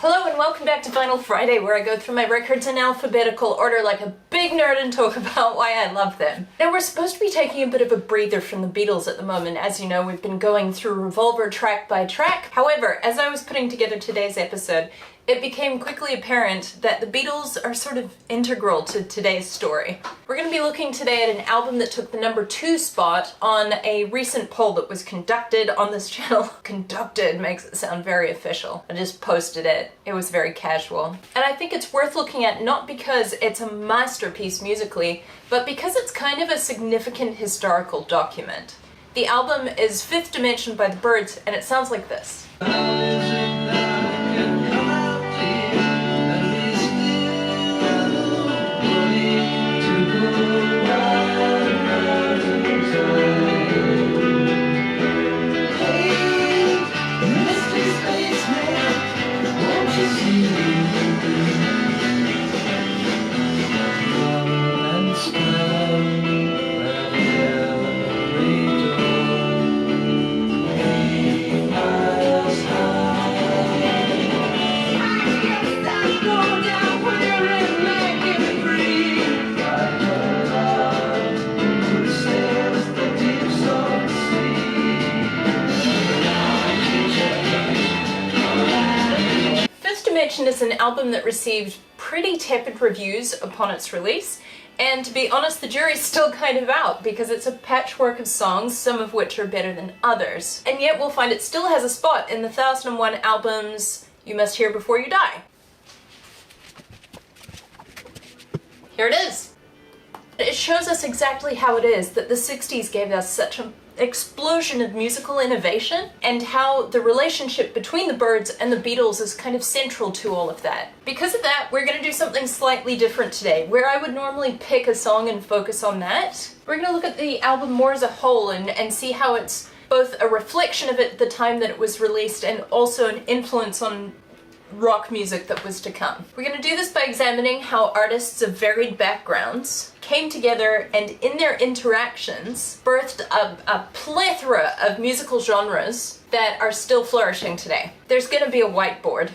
Hello and welcome back to Vinyl Friday, where I go through my records in alphabetical order like a big nerd and talk about why I love them. Now we're supposed to be taking a bit of a breather from the Beatles at the moment. As you know, we've been going through Revolver track by track. However, as I was putting together today's episode, it became quickly apparent that the Beatles are sort of integral to today's story. We're going to be looking today at an album that took the #2 spot on a recent poll that was conducted on this channel. Conducted makes it sound very official. I just posted it. It was very casual. And I think it's worth looking at not because it's a masterpiece musically, but because it's kind of a significant historical document. The album is Fifth Dimension by the Byrds, and it sounds like this. Is an album that received pretty tepid reviews upon its release, and to be honest, the jury's still kind of out because it's a patchwork of songs, some of which are better than others. And yet we'll find it still has a spot in the 1001 albums you must hear before you die. Here it is. It shows us exactly how it is that the 60s gave us such an explosion of musical innovation, and how the relationship between the Byrds and the Beatles is kind of central to all of that. Because of that, we're going to do something slightly different today. Where I would normally pick a song and focus on that, we're going to look at the album more as a whole and see how it's both a reflection of it at the time that it was released and also an influence on rock music that was to come. We're going to do this by examining how artists of varied backgrounds came together and in their interactions birthed a plethora of musical genres that are still flourishing today. There's going to be a whiteboard.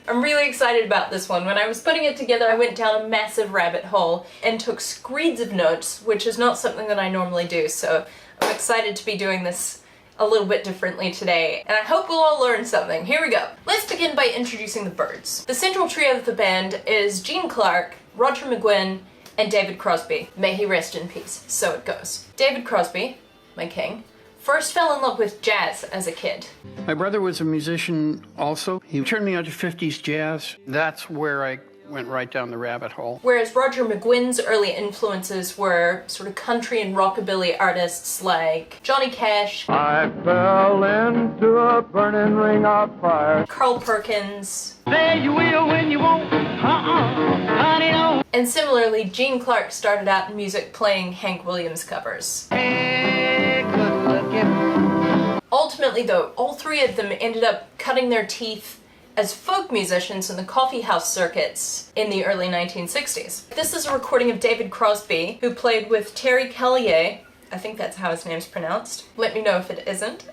I'm really excited about this one. When I was putting it together, I went down a massive rabbit hole and took screeds of notes, which is not something that I normally do, so I'm excited to be doing this a little bit differently today, and I hope we'll all learn something. Here we go. Let's begin by introducing the Byrds. The central trio of the band is Gene Clark, Roger McGuinn, and David Crosby. May he rest in peace. So it goes. David Crosby, my king, first fell in love with jazz as a kid. My brother was a musician also. He turned me on to 50s jazz. That's where I went right down the rabbit hole. Whereas Roger McGuinn's early influences were sort of country and rockabilly artists like Johnny Cash, I fell into a burning ring of fire. Carl Perkins, Say you will when you won't, honey, no. And similarly, Gene Clark started out in music playing Hank Williams covers. Hey, good looking. Ultimately though, all three of them ended up cutting their teeth as folk musicians in the coffeehouse circuits in the early 1960s. This is a recording of David Crosby, who played with Terry Callier, I think that's how his name's pronounced, let me know if it isn't,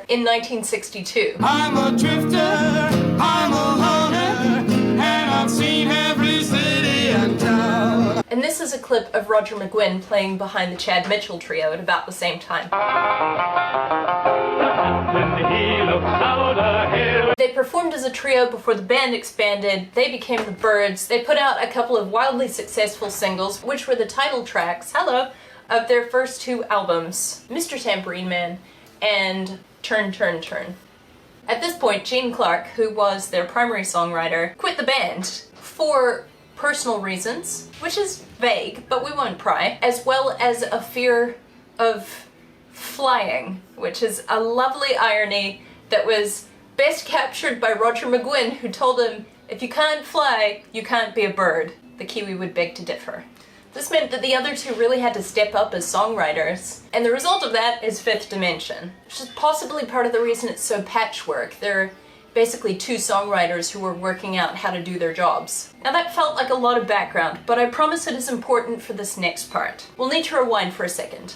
in 1962. I'm a drifter, I'm a loner, and I've seen every city and town. And this is a clip of Roger McGuinn playing behind the Chad Mitchell trio at about the same time. They performed as a trio before the band expanded. They became the Byrds. They put out a couple of wildly successful singles, which were the title tracks, hello, of their first two albums, Mr. Tambourine Man and Turn, Turn, Turn. At this point, Gene Clark, who was their primary songwriter, quit the band for personal reasons, which is vague, but we won't pry, as well as a fear of flying, which is a lovely irony that was best captured by Roger McGuinn, who told him, if you can't fly, you can't be a bird. The Kiwi would beg to differ. This meant that the other two really had to step up as songwriters, and the result of that is Fifth Dimension, which is possibly part of the reason it's so patchwork. They're basically two songwriters who were working out how to do their jobs. Now that felt like a lot of background, but I promise it is important for this next part. We'll need to rewind for a second.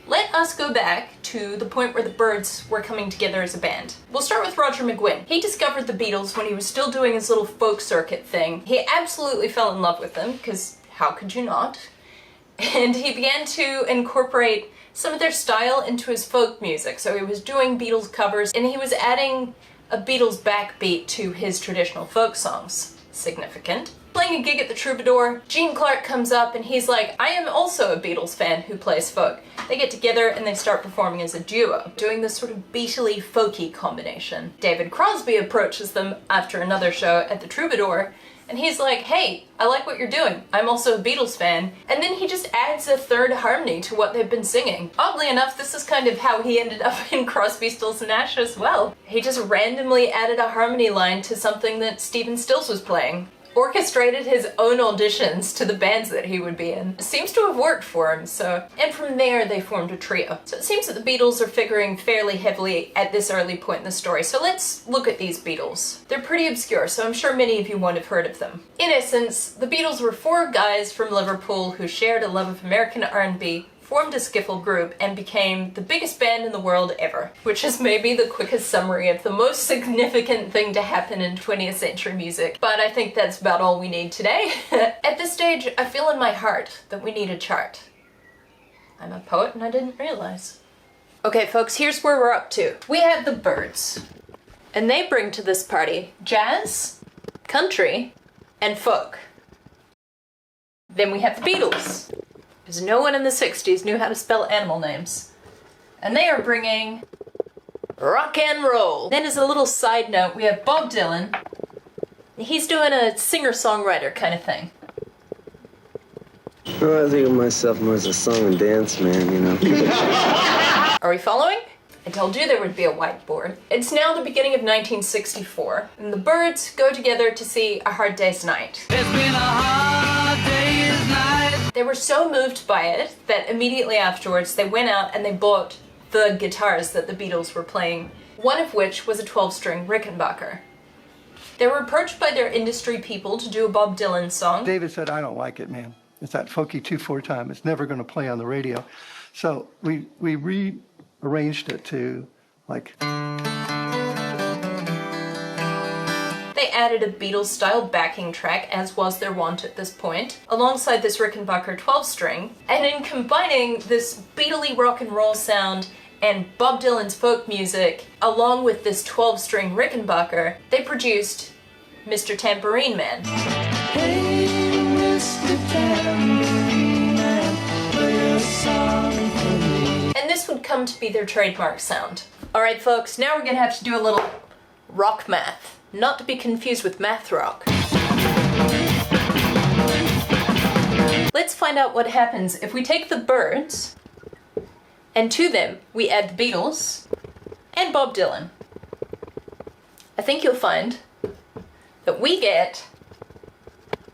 Let us go back to the point where the Byrds were coming together as a band. We'll start with Roger McGuinn. He discovered the Beatles when he was still doing his little folk circuit thing. He absolutely fell in love with them, because how could you not? And he began to incorporate some of their style into his folk music. So he was doing Beatles covers, and he was adding a Beatles backbeat to his traditional folk songs. Significant. Playing a gig at the Troubadour, Gene Clark comes up and he's like, I am also a Beatles fan who plays folk. They get together and they start performing as a duo, doing this sort of Beatley folky combination. David Crosby approaches them after another show at the Troubadour, and he's like, hey, I like what you're doing. I'm also a Beatles fan. And then he just adds a third harmony to what they've been singing. Oddly enough, this is kind of how he ended up in Crosby, Stills and Nash as well. He just randomly added a harmony line to something that Stephen Stills was playing. Orchestrated his own auditions to the bands that he would be in. It seems to have worked for him, so... And from there, they formed a trio. So it seems that the Beatles are figuring fairly heavily at this early point in the story, so let's look at these Beatles. They're pretty obscure, so I'm sure many of you won't have heard of them. In essence, the Beatles were four guys from Liverpool who shared a love of American R&B, formed a skiffle group, and became the biggest band in the world ever. Which is maybe the quickest summary of the most significant thing to happen in 20th century music, but I think that's about all we need today. At this stage, I feel in my heart that we need a chart. I'm a poet and I didn't realize. Okay folks, here's where we're up to. We have the Byrds, and they bring to this party jazz, country, and folk. Then we have the Beatles, because no one in the 60s knew how to spell animal names. And they are bringing rock and roll. Then as a little side note, we have Bob Dylan. He's doing a singer-songwriter kind of thing. Well, I think of myself more as a song and dance man, you know. Are we following? I told you there would be a whiteboard. It's now the beginning of 1964, and the Byrds go together to see A Hard Day's Night. It's been a hard day's night. They were so moved by it that immediately afterwards they went out and they bought the guitars that the Beatles were playing, one of which was a 12-string Rickenbacker. They were approached by their industry people to do a Bob Dylan song. David said, I don't like it, man. It's that folky 2/4 time. It's never going to play on the radio. So we rearranged it to, like... They added a Beatles-style backing track, as was their wont at this point, alongside this Rickenbacker 12-string, and in combining this Beatley rock and roll sound and Bob Dylan's folk music, along with this 12-string Rickenbacker, they produced Mr. Tambourine Man. Hey, Mr. Tambourine Man, play a song for me. And this would come to be their trademark sound. Alright folks, now we're gonna have to do a little rock math. Not to be confused with math rock. Let's find out what happens if we take the Byrds, and to them we add the Beatles and Bob Dylan. I think you'll find that we get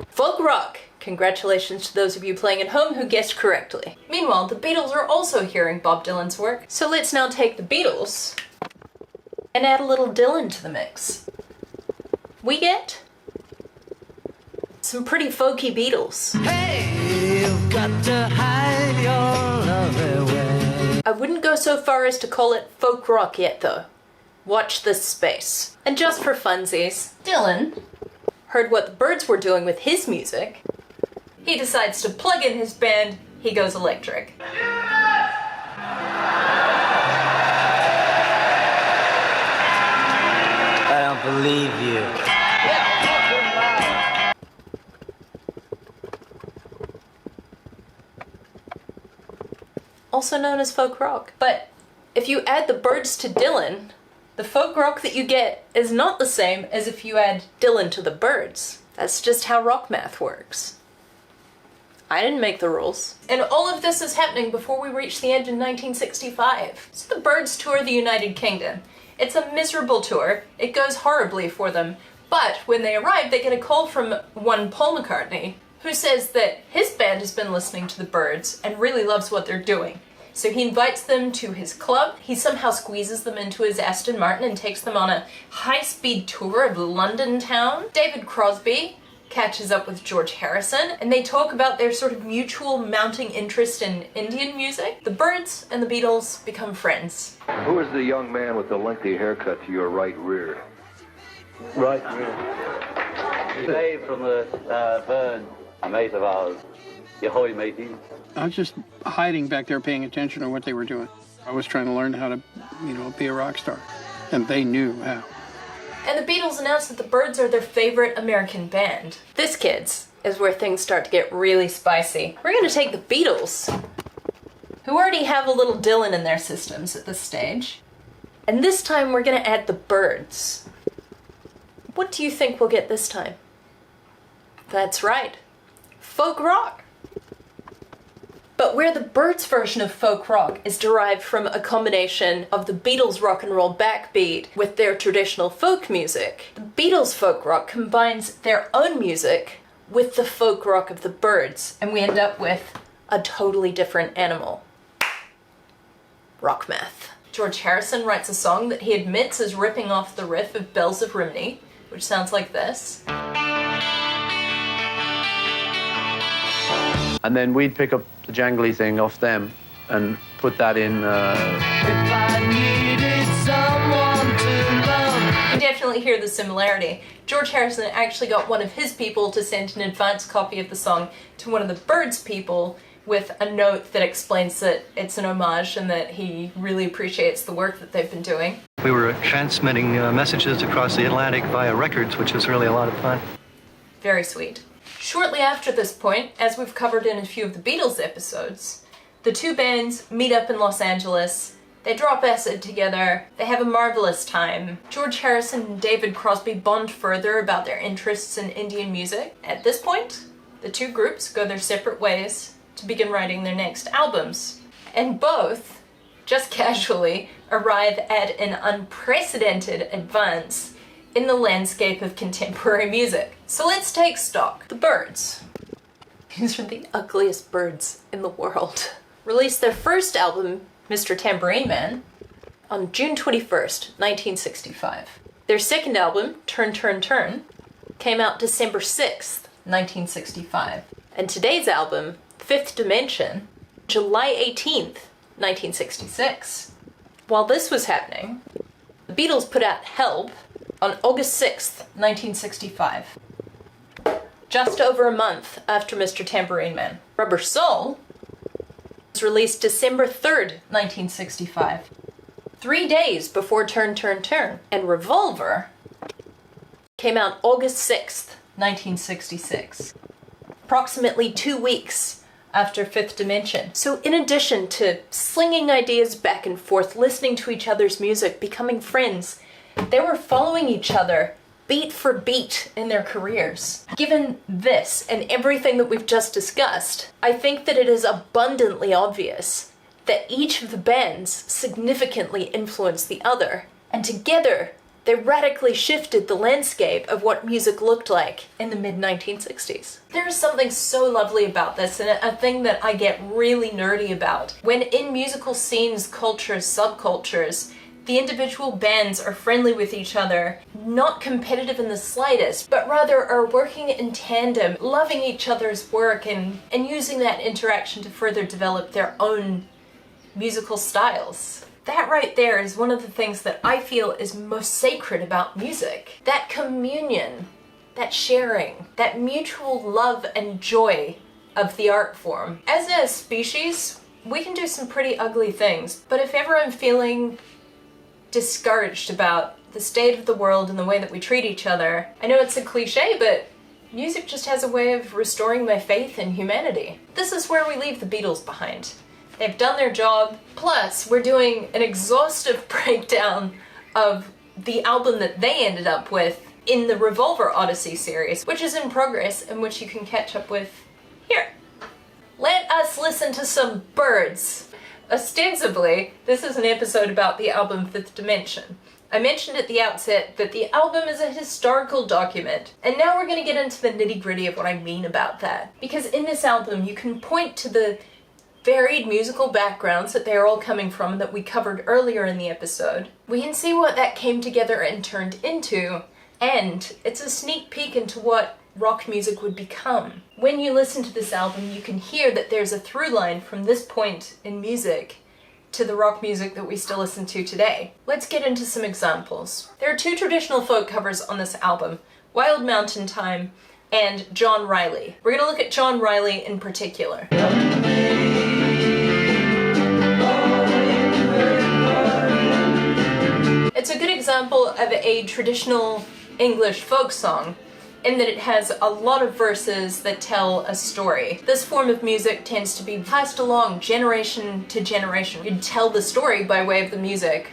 folk rock. Congratulations to those of you playing at home who guessed correctly. Meanwhile, the Beatles are also hearing Bob Dylan's work, so let's now take the Beatles and add a little Dylan to the mix. We get some pretty folky Beatles. Hey, you've got to hide your love away. I wouldn't go so far as to call it folk rock yet though. Watch this space. And just for funsies, Dylan heard what the Byrds were doing with his music. He decides to plug in his band, he goes electric. I don't believe you. Also known as folk rock. But if you add the Byrds to Dylan, the folk rock that you get is not the same as if you add Dylan to the Byrds. That's just how rock math works. I didn't make the rules. And all of this is happening before we reach the end in 1965. So the Byrds tour the United Kingdom. It's a miserable tour. It goes horribly for them. But when they arrive, they get a call from one Paul McCartney, who says that his band has been listening to the Byrds and really loves what they're doing. So he invites them to his club, he somehow squeezes them into his Aston Martin and takes them on a high-speed tour of London town. David Crosby catches up with George Harrison, and they talk about their sort of mutual mounting interest in Indian music. The Byrds and the Beatles become friends. Who is the young man with the lengthy haircut to your right rear? Right rear. Dave from the Byrds, a mate of ours. Yahoy, matey. I was just hiding back there paying attention to what they were doing. I was trying to learn how to, be a rock star. And they knew how. And the Beatles announced that the Byrds are their favorite American band. This, kids, is where things start to get really spicy. We're gonna take the Beatles, who already have a little Dylan in their systems at this stage, and this time we're gonna add the Byrds. What do you think we'll get this time? That's right, folk rock. But where the Byrds version of folk rock is derived from a combination of the Beatles' rock and roll backbeat with their traditional folk music, the Beatles' folk rock combines their own music with the folk rock of the Byrds, and we end up with a totally different animal. Rock math. George Harrison writes a song that he admits is ripping off the riff of Bells of Rimini, which sounds like this. And then we'd pick up the jangly thing off them and put that in. If I needed someone to love. You definitely hear the similarity. George Harrison actually got one of his people to send an advance copy of the song to one of the Byrds people with a note that explains that it's an homage and that he really appreciates the work that they've been doing. We were transmitting messages across the Atlantic via records, which was really a lot of fun. Very sweet. Shortly after this point, as we've covered in a few of the Beatles episodes, the two bands meet up in Los Angeles, they drop acid together, they have a marvelous time. George Harrison and David Crosby bond further about their interests in Indian music. At this point, the two groups go their separate ways to begin writing their next albums. And both, just casually, arrive at an unprecedented advance in the landscape of contemporary music. So let's take stock. The Byrds. These are the ugliest birds in the world. Released their first album, Mr. Tambourine Man, on June 21st, 1965. Their second album, Turn, Turn, Turn, came out December 6th, 1965. And today's album, Fifth Dimension, July 18th, 1966. While this was happening, the Beatles put out Help on August 6th, 1965. Just over a month after Mr. Tambourine Man. Rubber Soul was released December 3rd, 1965. 3 days before Turn, Turn, Turn. And Revolver came out August 6th, 1966. Approximately 2 weeks after Fifth Dimension. So in addition to slinging ideas back and forth, listening to each other's music, becoming friends, they were following each other beat for beat in their careers. Given this and everything that we've just discussed, I think that it is abundantly obvious that each of the bands significantly influenced the other, and together they radically shifted the landscape of what music looked like in the mid-1960s. There is something so lovely about this, and a thing that I get really nerdy about. When in musical scenes, cultures, subcultures, the individual bands are friendly with each other, not competitive in the slightest, but rather are working in tandem, loving each other's work and using that interaction to further develop their own musical styles. That right there is one of the things that I feel is most sacred about music. That communion, that sharing, that mutual love and joy of the art form. As a species, we can do some pretty ugly things, but if ever I'm feeling discouraged about the state of the world and the way that we treat each other, I know it's a cliche, but music just has a way of restoring my faith in humanity. This is where we leave the Beatles behind. They've done their job, plus we're doing an exhaustive breakdown of the album that they ended up with in the Revolver Odyssey series, which is in progress and which you can catch up with here. Let us listen to some Byrds. Ostensibly, this is an episode about the album Fifth Dimension. I mentioned at the outset that the album is a historical document, and now we're going to get into the nitty-gritty of what I mean about that. Because in this album, you can point to the varied musical backgrounds that they are all coming from that we covered earlier in the episode. We can see what that came together and turned into, and it's a sneak peek into what rock music would become. When you listen to this album, you can hear that there's a through line from this point in music to the rock music that we still listen to today. Let's get into some examples. There are two traditional folk covers on this album, Wild Mountain Thyme and John Riley. We're gonna look at John Riley in particular. It's a good example of a traditional English folk song in that it has a lot of verses that tell a story. This form of music tends to be passed along generation to generation. You'd tell the story by way of the music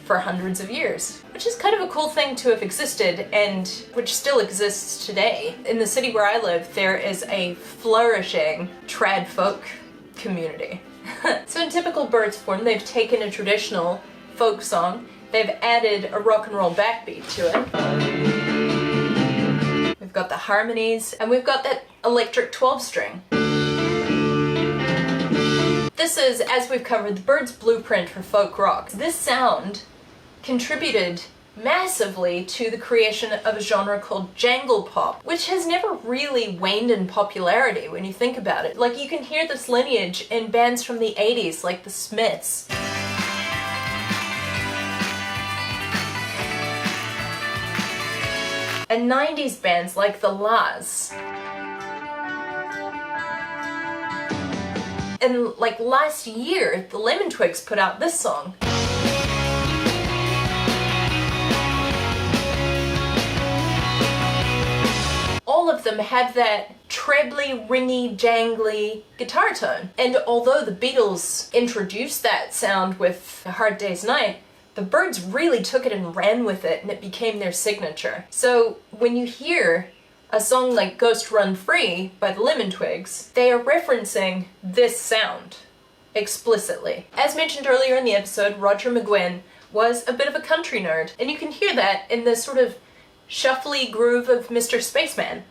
for hundreds of years, which is kind of a cool thing to have existed and which still exists today. In the city where I live, there is a flourishing trad folk community. So in typical Byrds form, they've taken a traditional folk song, they've added a rock and roll backbeat to it. We've got the harmonies, and we've got that electric 12-string. This is, as we've covered, the Byrds' blueprint for folk rock. This sound contributed massively to the creation of a genre called jangle pop, which has never really waned in popularity when you think about it. Like, you can hear this lineage in bands from the 80s, like the Smiths. And 90s bands like the La's. And like last year, the Lemon Twigs put out this song. All of them have that trebly, ringy, jangly guitar tone. And although the Beatles introduced that sound with A Hard Day's Night, the Byrds really took it and ran with it, and it became their signature. So when you hear a song like Ghost Run Free by the Lemon Twigs, they are referencing this sound explicitly. As mentioned earlier in the episode, Roger McGuinn was a bit of a country nerd, and you can hear that in the sort of shuffly groove of Mr. Spaceman.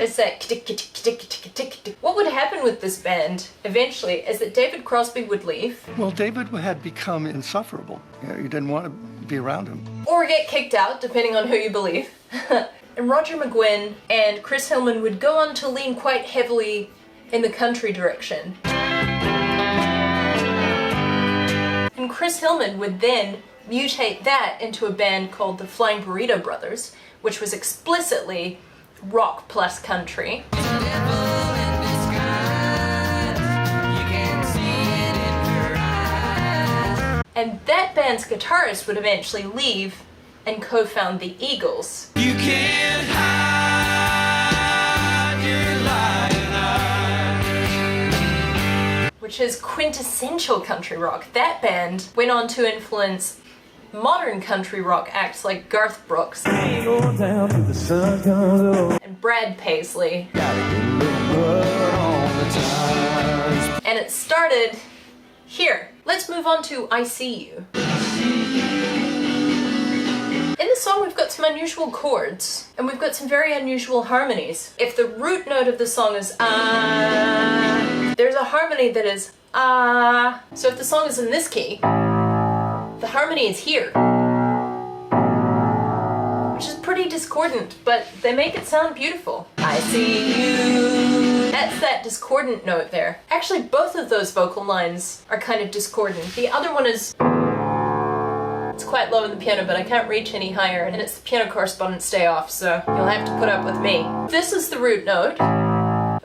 It's that tick-tick-tick-tick-tick-tick. What would happen with this band eventually is that David Crosby would leave. Well, David had become insufferable. You didn't want to be around him. Or get kicked out, depending on who you believe. And Roger McGuinn and Chris Hillman would go on to lean quite heavily in the country direction. And Chris Hillman would then mutate that into a band called the Flying Burrito Brothers, which was explicitly rock plus country. And that band's guitarist would eventually leave and co-found the Eagles. You can't hide your lying eyes. Which is quintessential country rock. That band went on to influence modern country rock acts like Garth Brooks and Brad Paisley. And it started here. Let's move on to I See You. In the song we've got some unusual chords, and we've got some very unusual harmonies. If the root note of the song is ah, there's a harmony that is ah. So if the song is in this key, the harmony is here, which is pretty discordant, but they make it sound beautiful. I see you. That's that discordant note there. Actually, both of those vocal lines are kind of discordant. The other one is, it's quite low in the piano, but I can't reach any higher, and it's the piano correspondent stay off, so you'll have to put up with me. This is the root note.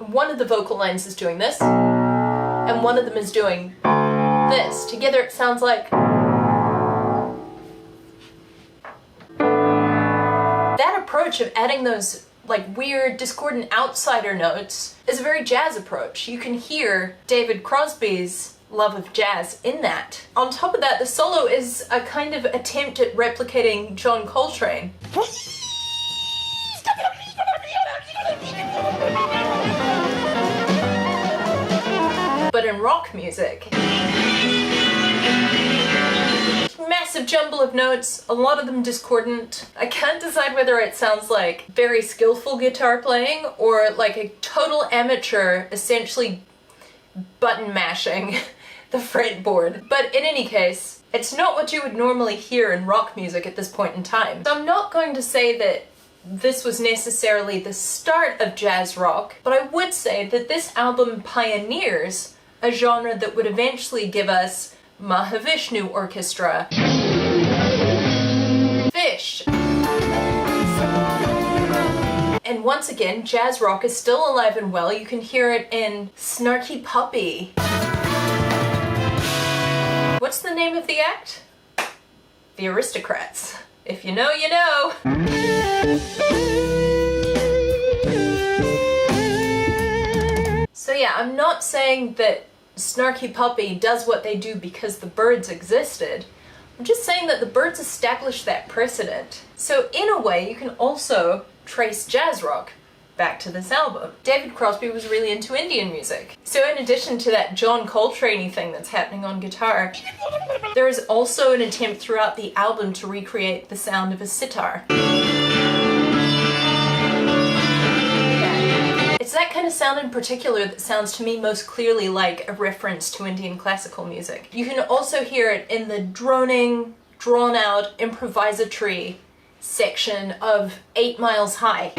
One of the vocal lines is doing this, and one of them is doing this. Together it sounds like that approach of adding those like weird discordant outsider notes is a very jazz approach. You can hear David Crosby's love of jazz in that. On top of that, the solo is a kind of attempt at replicating John Coltrane. But in rock music. Massive jumble of notes, a lot of them discordant. I can't decide whether it sounds like very skillful guitar playing or like a total amateur essentially button mashing the fretboard. But in any case, It's not what you would normally hear in rock music at this point in time. So I'm not going to say that this was necessarily the start of jazz rock, but I would say that this album pioneers a genre that would eventually give us Mahavishnu Orchestra, Fish, and once again, jazz rock is still alive and well. You can hear it in Snarky Puppy. What's the name of the act? The Aristocrats. If you know, you know. So yeah, I'm not saying that Snarky Puppy does what they do because the Byrds existed. I'm just saying that the Byrds established that precedent. So in a way, you can also trace jazz rock back to this album. David Crosby was really into Indian music. So in addition to that John Coltrane thing that's happening on guitar, there is also an attempt throughout the album to recreate the sound of a sitar. It's that kind of sound in particular that sounds to me most clearly like a reference to Indian classical music. You can also hear it in the droning, drawn-out, improvisatory section of 8 Miles High.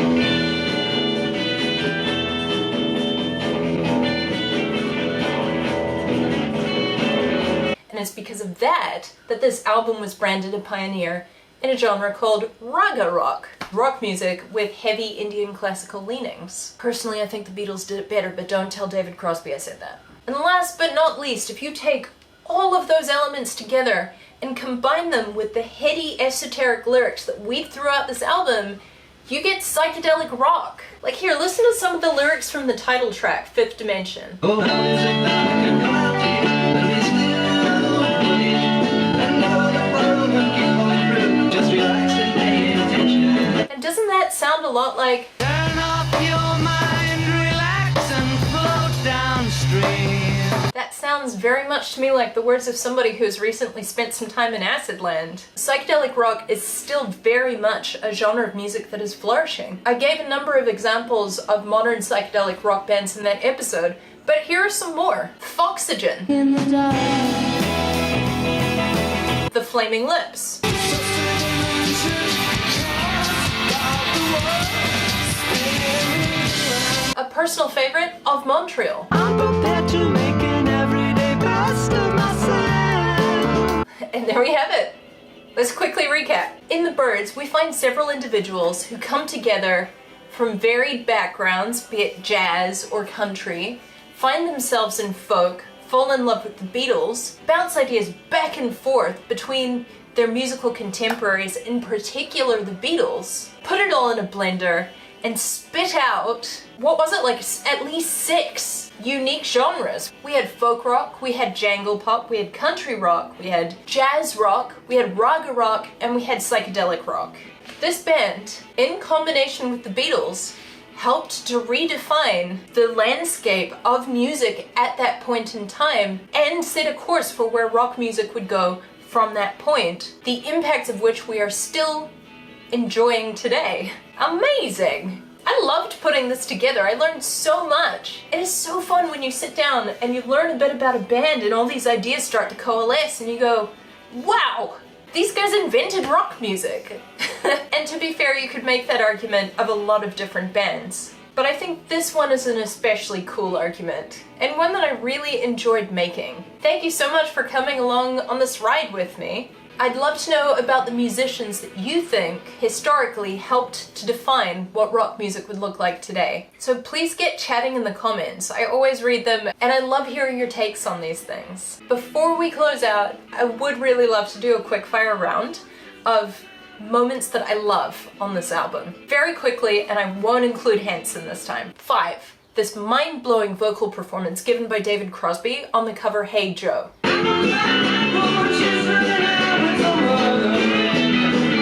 And it's because of that that this album was branded a pioneer in a genre called raga rock. Rock music with heavy Indian classical leanings. Personally, I think the Beatles did it better, but don't tell David Crosby I said that. And last but not least, if you take all of those elements together and combine them with the heady, esoteric lyrics that weave throughout this album, you get psychedelic rock. Like here, listen to some of the lyrics from the title track, Fifth Dimension. And doesn't that sound a lot like turn off your mind, relax and float downstream? That sounds very much to me like the words of somebody who's recently spent some time in acid land. Psychedelic rock is still very much a genre of music that is flourishing. I gave a number of examples of modern psychedelic rock bands in that episode, but here are some more. Foxygen, in the dark. The Flaming Lips, a personal favorite of Montreal. I'm prepared to make an everyday best of myself. And there we have it. Let's quickly recap. In the Byrds, we find several individuals who come together from varied backgrounds, be it jazz or country, find themselves in folk, fall in love with the Beatles, bounce ideas back and forth between their musical contemporaries, in particular the Beatles, put it all in a blender, and spit out, what was it, like at least 6 unique genres. We had folk rock, we had jangle pop, we had country rock, we had jazz rock, we had raga rock, and we had psychedelic rock. This band, in combination with the Beatles, helped to redefine the landscape of music at that point in time and set a course for where rock music would go from that point, the impact of which we are still enjoying today. Amazing! I loved putting this together. I learned so much. It is so fun when you sit down and you learn a bit about a band and all these ideas start to coalesce and you go, wow, these guys invented rock music. And to be fair, you could make that argument of a lot of different bands. But I think this one is an especially cool argument, and one that I really enjoyed making. Thank you so much for coming along on this ride with me. I'd love to know about the musicians that you think historically helped to define what rock music would look like today. So please get chatting in the comments. I always read them and I love hearing your takes on these things. Before we close out, I would really love to do a quick fire round of moments that I love on this album. Very quickly, and I won't include Hanson this time. 5. This mind-blowing vocal performance given by David Crosby on the cover Hey Joe.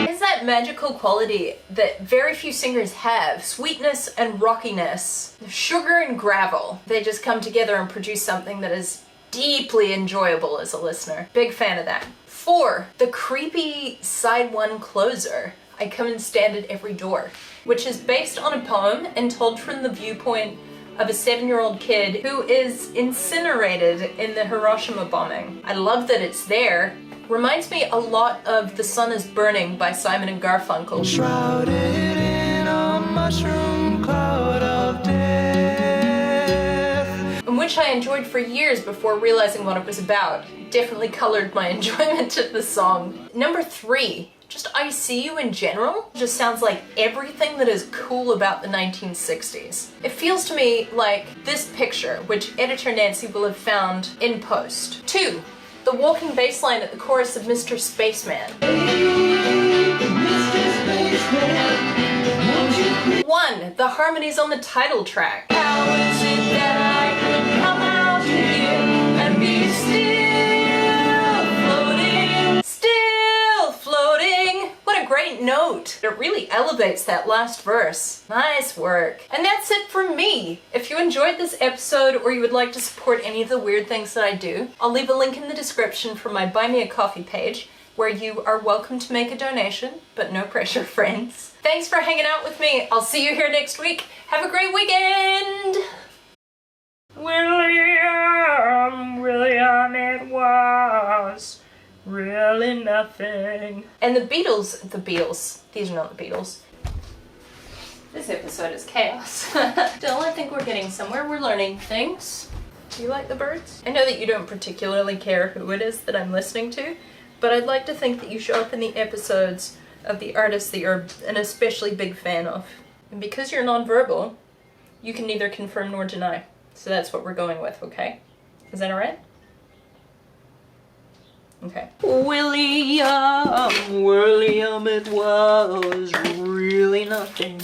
It's that magical quality that very few singers have. Sweetness and rockiness. Sugar and gravel. They just come together and produce something that is deeply enjoyable as a listener. Big fan of that. 4. The creepy side 1 closer, I Come and Stand at Every Door, which is based on a poem and told from the viewpoint of a 7-year-old kid who is incinerated in the Hiroshima bombing. I love that it's there. Reminds me a lot of The Sun is Burning by Simon and Garfunkel. Shrouded in a mushroom cloud of death. Which I enjoyed for years before realizing what it was about. Definitely colored my enjoyment of the song. Number 3, just I See You in general just sounds like everything that is cool about the 1960s. It feels to me like this picture, which editor Nancy will have found in post. 2, the walking bass line at the chorus of Mr. Spaceman. 1, the harmonies on the title track. How is it that I could come out here and be still floating? What a great note. It really elevates that last verse. Nice work. And that's it from me. If you enjoyed this episode or you would like to support any of the weird things that I do, I'll leave a link in the description for my Buy Me a Coffee page, where you are welcome to make a donation, but no pressure, friends. Thanks for hanging out with me. I'll see you here next week. Have a great weekend! William, it was really nothing. And the Beatles, these are not the Beatles. This episode is chaos. Still, I think we're getting somewhere. We're learning things. Do you like the Byrds? I know that you don't particularly care who it is that I'm listening to, but I'd like to think that you show up in the episodes of the artists that you're an especially big fan of. And because you're nonverbal, you can neither confirm nor deny. So that's what we're going with, okay? Is that alright? Okay. William, it was really nothing.